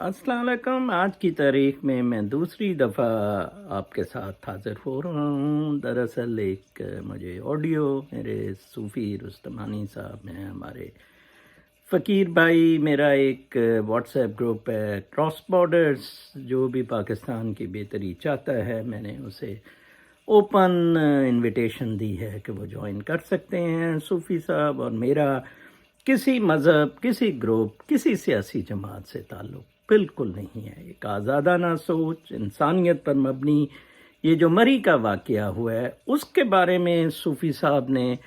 अस्सलाम वालेकुम। आज की तारीख में मैं दूसरी दफ़ा आपके साथ हाज़िर हो रहा हूँ। दरअसल एक मुझे ऑडियो मेरे सूफ़ी रुस्तमानी साहब हैं, हमारे फ़कीर भाई। मेरा एक व्हाट्सएप ग्रुप है क्रॉस बॉर्डर्स, जो भी पाकिस्तान की बेहतरी चाहता है, मैंने उसे ओपन इनविटेशन दी है कि वो ज्वाइन कर सकते हैं। सूफ़ी साहब और मेरा किसी मज़हब, किसी ग्रुप, किसी सियासी जमात से ताल्लुक़ बिल्कुल नहीं है। एक आज़ादाना सोच, इंसानियत पर मबनी ये जो मरी का वाक़या हुआ है, उसके बारे में सूफ़ी साहब ने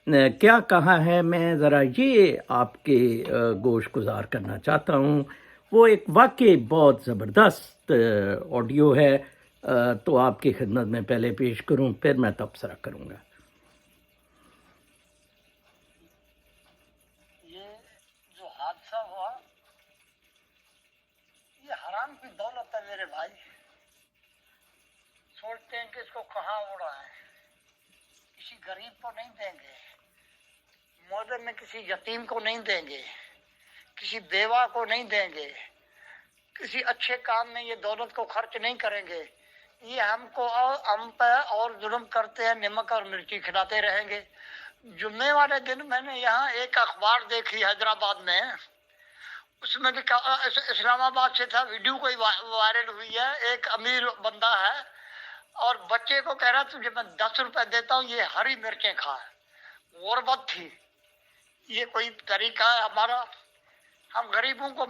क्या कहा है, मैं ज़रा ये आपके गोश गुज़ार करना चाहता हूँ। वो एक वाक़ई बहुत ज़बरदस्त ऑडियो है, तो आपकी खिदमत में पहले पेश करूँ, फिर मैं तबसरा करूँगा। ये जो हादसा हुआ, ये हराम की दौलत है मेरे भाई। सोचते हैं कि इसको कहाँ उड़ा है, किसी गरीब को नहीं देंगे, मुआवजे में किसी यतीम को नहीं देंगे, किसी बेवा को नहीं देंगे, किसी अच्छे काम में ये दौलत को खर्च नहीं करेंगे। ये हमको और हम पे और जुल्म करते हैं, नमक और मिर्ची खिलाते रहेंगे। जुम्मे वाले दिन मैंने यहाँ एक अखबार देखी हैदराबाद में, उसमें भी इस्लामाबाद से था, वीडियो कोई वायरल हुई है। एक अमीर बंदा है और बच्चे को कह रहा तुझे मैं 10 रुपए देता हूँ, ये हरी मिर्चें खा। गुर्बत थी, ये कोई तरीका है हमारा? हम गरीबों को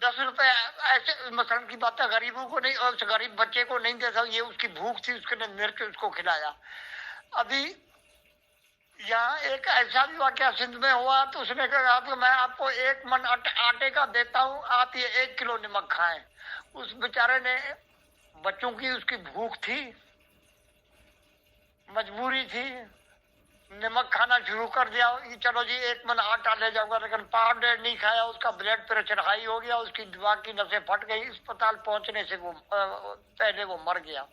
10 रुपए, ऐसे मसलन की बात है, गरीबों को नहीं, उस गरीब बच्चे को नहीं देता। ये उसकी भूख थी, उसने मिर्च उसको खिलाया। अभी यहाँ एक ऐसा भी वाक़या सिंध में हुआ, तो उसने कहा कि मैं आपको 1 मन आटे का देता हूँ, आप ये 1 किलो नमक खाएं। उस बेचारे ने, बच्चों की उसकी भूख थी, मजबूरी थी, नमक खाना शुरू कर दिया। ये चलो जी 1 मन आटा ले जाऊंगा, लेकिन पाव डेढ़ नहीं खाया, उसका ब्लड प्रेशर हाई हो गया, उसकी दिमाग की नसें फट गई, अस्पताल पहुंचने से वो पहले वो मर गया।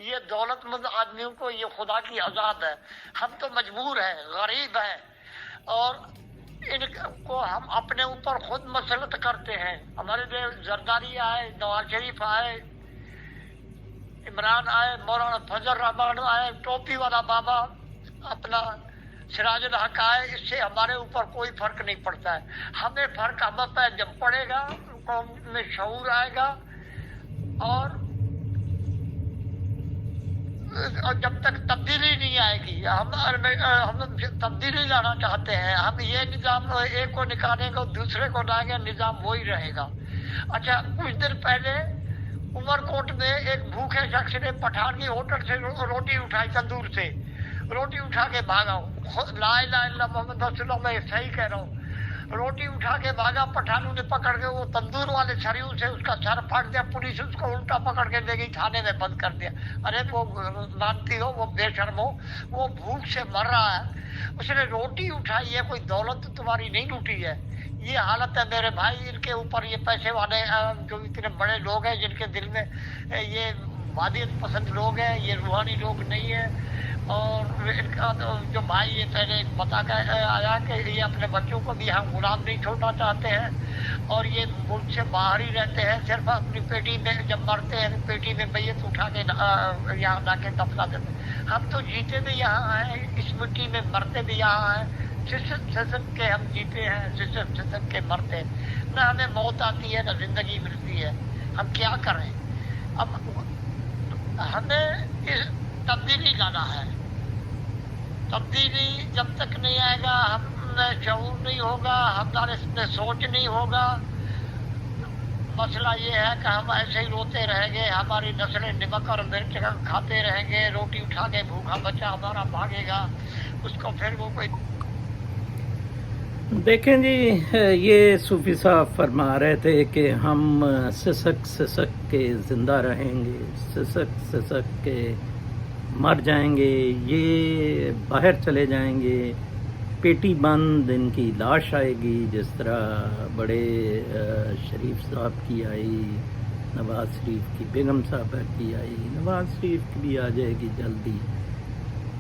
ये दौलतमंद आदमियों को ये खुदा की आजाद है। हम तो मजबूर हैं, गरीब हैं, और इनको हम अपने ऊपर खुद मसलत करते हैं। हमारे लिए जरदारी आए, नवाज शरीफ आए, इमरान आए, मौलाना फजल रहमान आए, टोपी वाला बाबा अपना सिराजुल हक आए, इससे हमारे ऊपर कोई फर्क नहीं पड़ता है। हमें फर्क हम पे जब पड़ेगा, कौम में शऊर आएगा, और जब तक तब्दीली नहीं आएगी, हम तब्दीली लाना चाहते हैं। हम ये निज़ाम एक को निकालेंगे दूसरे को लाएंगे, निज़ाम वही रहेगा। अच्छा, कुछ दिन पहले उमरकोट में एक भूखे शख्स ने पठान की होटल से रोटी उठाई, तंदूर से रोटी उठा के भागा। ला इलाहा इल्लल्लाह मोहम्मद रसूलुल्लाह, मैं सही कह रहा हूँ। रोटी उठा के भागा, पठानों ने पकड़ के वो तंदूर वाले छरियों से उसका सर फाड़ दिया, पुलिस उसको उल्टा पकड़ के ले गई, थाने में बंद कर दिया। अरे वो मानती हो, वो बेशर्म हो, वो भूख से मर रहा है, उसने रोटी उठाई है, कोई दौलत तुम्हारी नहीं लूटी है। ये हालत है मेरे भाई। इनके ऊपर ये पैसे वाले जो इतने बड़े लोग हैं, जिनके दिल में ये वादियत पसंद लोग हैं, ये रूहानी लोग नहीं है। और इनका जो भाई ये पहले बता कर आया कि ये अपने बच्चों को भी हम गुलाम नहीं छोड़ना चाहते हैं, और ये मुल्क से बाहर ही रहते हैं, सिर्फ अपनी पेटी में जब मरते हैं पेटी में मैयत उठा के यहाँ ला के दफना देते हैं। हम तो जीते भी यहाँ हैं, इस मिट्टी में मरते भी यहाँ हैं। सिसक के हम जीते हैं, सिसक के मरते हैं। ना हमें मौत आती है, ना जिंदगी मिलती है। हम क्या करें? अब हमें इस तब्दीली लाना है। तब्दीली जब तक नहीं आएगा, हम में शऊर नहीं होगा, हमारे में सोच नहीं होगा। मसला ये है कि हम ऐसे ही रोते रहेंगे, हमारी नस्लें नमक और मिर्च खाते रहेंगे, रोटी उठा के भूखा बच्चा हमारा भागेगा, उसको फिर वो कोई। देखें जी, ये सूफ़ी साहब फरमा रहे थे कि हम सिसक सिसक के ज़िंदा रहेंगे, सिसक सिसक के मर जाएंगे, ये बाहर चले जाएंगे, पेटी बंद इनकी लाश आएगी, जिस तरह बड़े शरीफ साहब की आई, नवाज शरीफ की बेगम साहबा की आई, नवाज शरीफ की भी आ जाएगी जल्दी।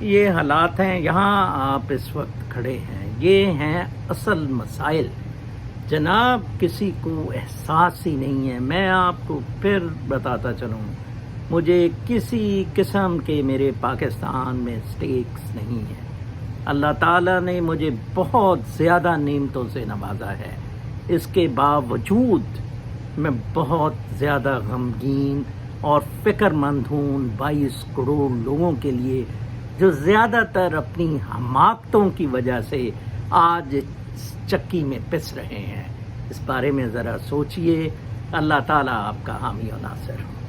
ये हालात हैं, यहाँ आप इस वक्त खड़े हैं, ये हैं असल मसाइल جناب کسی کو احساس ہی نہیں ہے. میں آپ کو پھر بتاتا چلوں، مجھے کسی قسم کے میرے پاکستان میں سٹیکس نہیں ہیں. اللہ تعالیٰ نے مجھے بہت زیادہ نعمتوں سے نوازا ہے. اس کے باوجود میں بہت زیادہ غمگین اور فکر مند ہوں 22 کروڑ لوگوں کے لیے جو زیادہ تر اپنی حماقتوں کی وجہ سے آج چکی میں پس رہے ہیں. اس بارے میں ذرا سوچئے. اللہ تعالیٰ آپ کا حامی و ناصر.